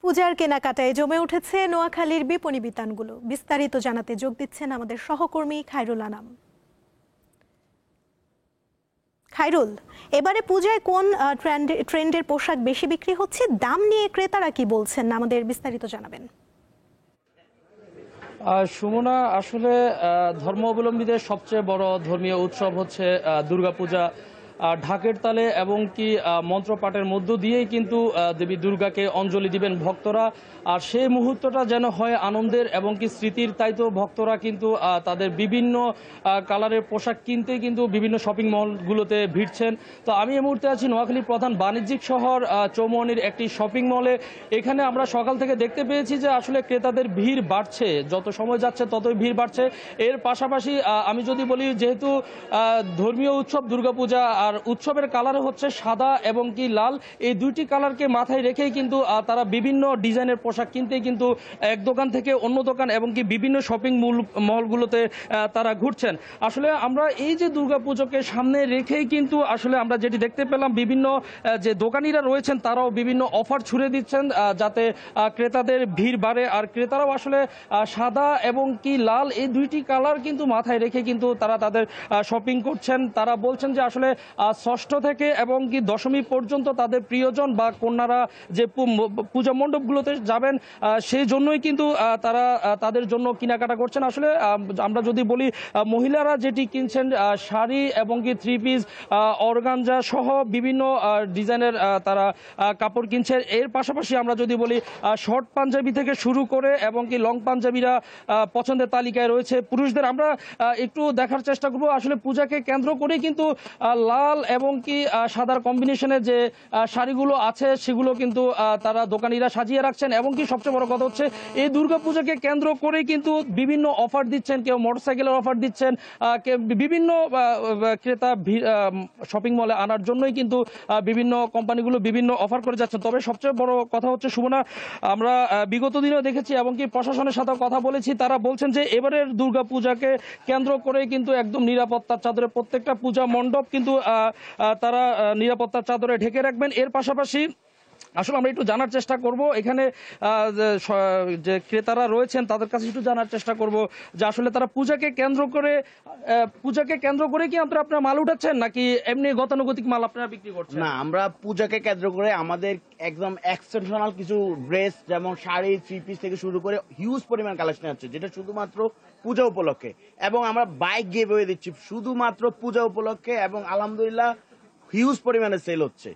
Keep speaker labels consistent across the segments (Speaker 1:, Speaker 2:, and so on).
Speaker 1: পূজার কেনাকাটায় জমে উঠেছে নোয়াখালীর বিপণী বিতানগুলো। বিস্তারিত জানাতে যোগ দিচ্ছেন আমাদের সহকর্মী খায়রুল আনাম। খায়রুল, এবারে পূজায় কোন ট্রেন্ডের পোশাক বেশি বিক্রি হচ্ছে, দাম নিয়ে ক্রেতারা কি বলছেন, আমাদের বিস্তারিত জানাবেন।
Speaker 2: সুমনা, আসলে ধর্মাবলম্বীদের সবচেয়ে বড় ধর্মীয় উৎসব হচ্ছে দুর্গাপূজা। ঢাকের তালে এবং কি মন্ত্রপাঠের মধ্য দিয়েই কিন্তু দেবী দুর্গাকে অঞ্জলি দিবেন ভক্তরা। আর সেই মুহূর্তটা যেন হয় আনন্দের এবং কি স্মৃতির, তাই তো ভক্তরা কিন্তু তাদের বিভিন্ন কালারের পোশাক কিনতে কিন্তু বিভিন্ন শপিং মলগুলোতে ভিড়ছেন। তো আমি এই মুহূর্তে আছি নোয়াখালীর প্রধান বাণিজ্যিক শহর চৌমুহনীর একটি শপিং মলে। এখানে আমরা সকাল থেকে দেখতে পেয়েছি যে আসলে ক্রেতাদের ভিড় বাড়ছে, যত সময় যাচ্ছে ততই ভিড় বাড়ছে। এর পাশাপাশি আমি যদি বলি, যেহেতু ধর্মীয় উৎসব দুর্গাপূজা, আর উৎসবের কালার হচ্ছে সাদা এবং কি লাল, এই দুইটি কালারকে মাথায় রেখেই কিন্তু তারা বিভিন্ন ডিজাইনের পোশাক কিনতে কিন্তু এক দোকান থেকে অন্য দোকান এবং কি বিভিন্ন শপিং মলগুলোতে তারা ঘুরছেন। আসলে আমরা এই যে দুর্গাপুজোকে সামনে রেখেই কিন্তু আসলে আমরা যেটি দেখতে পেলাম, বিভিন্ন যে দোকানিরা রয়েছেন তারাও বিভিন্ন অফার ছুড়ে দিচ্ছেন যাতে ক্রেতাদের ভিড় বাড়ে। আর ক্রেতারাও আসলে সাদা এবং কি লাল এই দুইটি কালার কিন্তু মাথায় রেখে কিন্তু তারা তাদের শপিং করছেন। তারা বলছেন যে আসলে ষষ্ঠ থেকে এবং কি দশমী পর্যন্ত তাদের প্রিয়জন বা কন্যারা যে পূজা মণ্ডপগুলোতে যাবেন, সেই জন্যই কিন্তু তারা তাদের জন্য কেনাকাটা করছেন। আসলে আমরা যদি বলি, মহিলারা যেটি কিনছেন শাড়ি এবং কি থ্রি পিস, অর্গানজা সহ বিভিন্ন ডিজাইনের তারা কাপড় কিনছেন। এর পাশাপাশি আমরা যদি বলি, শর্ট পাঞ্জাবি থেকে শুরু করে এবং কি লং পাঞ্জাবিরা পছন্দের তালিকায় রয়েছে। পুরুষদের আমরা একটু দেখার চেষ্টা করবো। আসলে পূজাকে কেন্দ্র করে কিন্তু লাল এবং কি সাদার কম্বিনেশনের যে শাড়িগুলো আছে সেগুলো কিন্তু তারা দোকানিরা সাজিয়ে রাখছেন। এবং কি সবচেয়ে বড় কথা হচ্ছে, এই দুর্গাপূজাকে কেন্দ্র করে কিন্তু বিভিন্ন অফার দিচ্ছেন। কেউ মোটরসাইকেলের অফার দিচ্ছেন, বিভিন্ন ক্রেতা শপিং মলে আনার জন্যই কিন্তু বিভিন্ন কোম্পানিগুলো বিভিন্ন অফার করে যাচ্ছেন। তবে সবচেয়ে বড় কথা হচ্ছে সুমনা, আমরা বিগত দিনেও দেখেছি এবং কি প্রশাসনের সাথে কথা বলেছি, তারা বলছেন যে এবারের দুর্গাপূজাকে কেন্দ্র করে কিন্তু একদম নিরাপত্তার চাদরে প্রত্যেকটা পূজা মণ্ডপ কিন্তু তারা নিরাপত্তার চাদরে ঢেকে রাখবেন। এর পাশাপাশি আসলে আমরা একটু জানার চেষ্টা করব, এখানে যে ক্রেতারা রয়েছেন তাদের কাছে একটু জানার চেষ্টা করব যে আসলে তারা পূজাকে কেন্দ্র করে কি আপনারা মাল উঠাচ্ছেন, নাকি এমনি গতানুগতিক মাল আপনারা বিক্রি করছেন?
Speaker 3: না, আমরা পূজাকে কেন্দ্র করে আমাদের একদম এক্সেপশনাল কিছু ড্রেস, যেমন শাড়ি, থ্রি পিস থেকে শুরু করে হিউজ পরিমাণ কালেকশন আছে, যেটা শুধুমাত্র পূজা উপলক্ষে। এবং আমরা বাইক গিয়ে বয়ে দিচ্ছি শুধুমাত্র পূজা উপলক্ষে, এবং আলহামদুলিল্লাহ হিউজ পরিমাণে সেল হচ্ছে।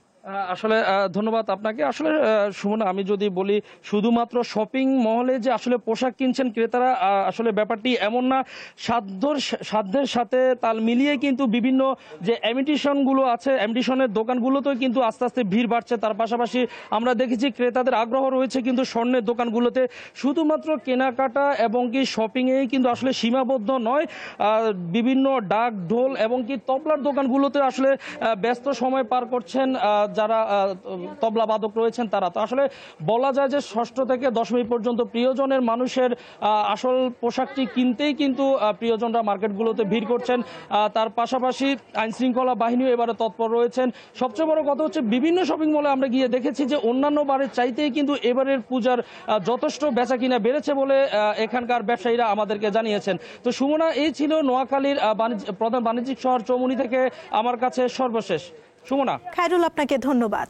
Speaker 2: আসলে ধন্যবাদ আপনাকে। আসলে সুমনা, আমি যদি বলি, শুধুমাত্র শপিং মহলে যে আসলে পোশাক কিনছেন ক্রেতারা, আসলে ব্যাপারটি এমন না। সাধ্যের সাথে তাল মিলিয়ে কিন্তু বিভিন্ন যে অ্যামিটিশনগুলো আছে, অ্যামিটিশনের দোকানগুলোতেও কিন্তু আস্তে আস্তে ভিড় বাড়ছে। তার পাশাপাশি আমরা দেখেছি ক্রেতাদের আগ্রহ রয়েছে কিন্তু স্বর্ণের দোকানগুলোতে। শুধুমাত্র কেনাকাটা এবং কি শপিংয়েই কিন্তু আসলে সীমাবদ্ধ নয়, বিভিন্ন ডাক ঢোল এবং কি তবলার দোকানগুলোতে আসলে ব্যস্ত সময় পার করছেন যারা তবলা বাদক রয়েছেন তারা। তো আসলে বলা যায় যে ষষ্ঠ থেকে দশমী পর্যন্ত প্রিয়জনের মানুষের আসল পোশাকটি কিনতেই কিন্তু প্রিয়জনরা মার্কেটগুলোতে ভিড় করছেন। তার পাশাপাশি আইন শৃঙ্খলা বাহিনীও এবারে তৎপর রয়েছেন। সবচেয়ে বড় কথা হচ্ছে, বিভিন্ন শপিং মলে আমরা গিয়ে দেখেছি যে অন্যান্য বারের চাইতেই কিন্তু এবারের পূজার যথেষ্ট বেচা কিনা বেড়েছে বলে এখানকার ব্যবসায়ীরা আমাদেরকে জানিয়েছেন। তো সুমনা, এই ছিল নোয়াখালীর প্রধান বাণিজ্যিক শহর চৌমুহনী থেকে আমার কাছে সর্বশেষ। সুমনা।
Speaker 1: খায়রুল, আপনাকে ধন্যবাদ।